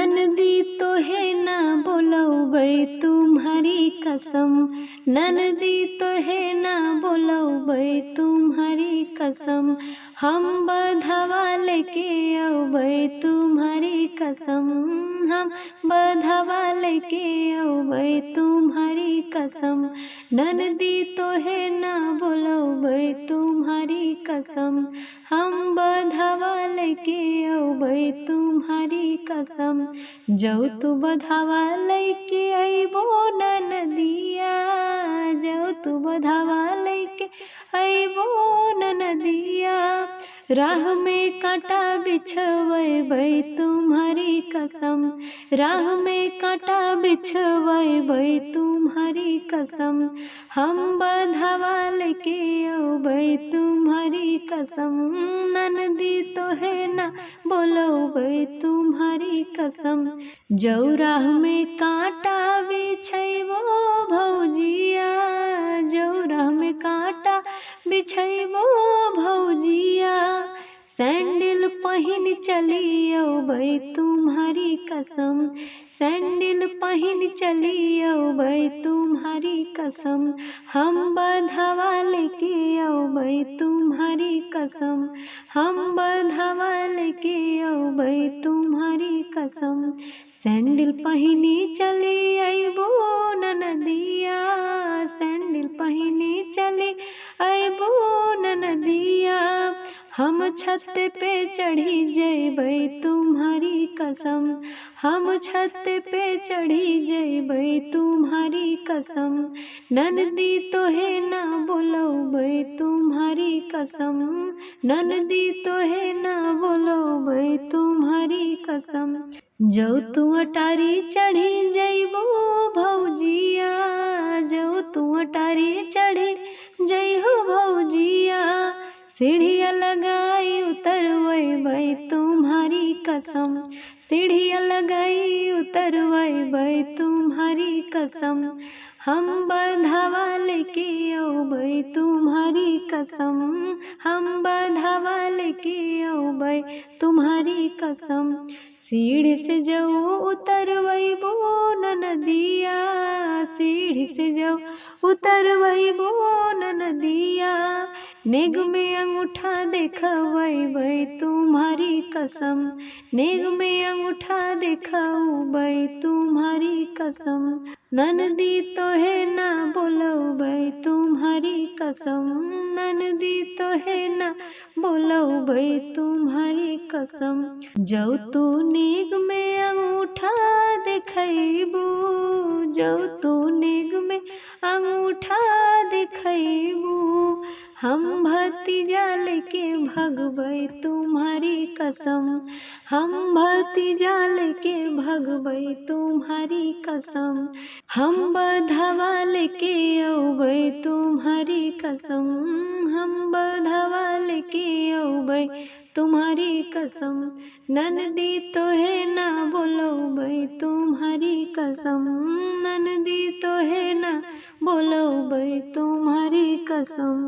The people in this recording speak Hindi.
ननदी तोहे ना बोलौबै तुम्हारी कसम, ननदी तोहे ना बोलौबै तुम्हारी कसम, हम बधवा लेके औबै तुम्हारी कसम, हम बधवा लेके औबै तुम्हारी कसम, ननदी तोहे ना बोलौबै तुम्हारी कसम, हम बधवा लेके औबै तुम्हारी कसम। जौ तू बधवा लेके अइबो ननदिया, जौ तू बधवा लेके अइबो ननदिया, राह में कांटा बिछवैबै तुम्हारी कसम, राह में कांटा बिछवैबै तुम्हारी कसम, हम बधवा लेके औबै तुम्हारी कसम, ननदी तोहे ना बोलौबै तुम्हारी कसम। जौ राह में कांटा बिछैबो भौजिया, जौ राह में कांटा बिछैबो भौजिया, सैंडल पहिन चली औबै तुम्हारी कसम, सैंडल पहिन चली औबै तुम्हारी कसम, हम बधवा लेके औबै तुम्हारी कसम, हम बधवा लेके औबै तुम्हारी कसम। सैंडल पहिनी चली अइबो ननदिया, सैंडल पहिनी चली अइबो ननदिया, हम छत पे चढ़ी जइबै तुम्हारी कसम, हम छत पे चढ़ी जइबै तुम्हारी कसम, ननदी तोहे ना बोलौबै तुम्हारी कसम, ननदी तोहे ना बोलौबै तुम्हारी कसम। जौ तू अटारी चढ़ी जइबो भौजिया, जौ तू अटारी चढ़ी जइहो भौजिया, सीढ़िया लगाई उतरवैबै तुम्हारी कसम, सीढ़िया लगाई उतरवैबै तुम्हारी कसम, हम बधवा लेके औबै तुम्हारी कसम, हम बधवा लेके औबै तुम्हारी कसम। सीढ़ी से जौ उतरवैबो ननदिया, सीढ़ी से जौ उतरवैबो ननदिया, नेग में अंगूठा देखवैबै तुम्हारी कसम, नेग में अंगूठा देखवैबै तुम्हारी कसम, ननदी तोहे ना बोलौबै तुम्हारी कसम, ननदी तोहे ना बोलौबै तुम्हारी कसम। जौ तू नेग में अंगूठा देखैबू, जौ तू नेग में अंगूठा देखैबू, हम भतीजा लेके भगबै तुम्हारी कसम, हम भतीजा लेके भगबै तुम्हारी कसम, हम बधवा लेके औबै तुम्हारी कसम, हम बधवा लेके औबै तुम्हारी कसम, ननदी तोहे ना बोलौबै तुम्हारी कसम, ननदी तोहे ना बोलौबै तुम्हारी कसम।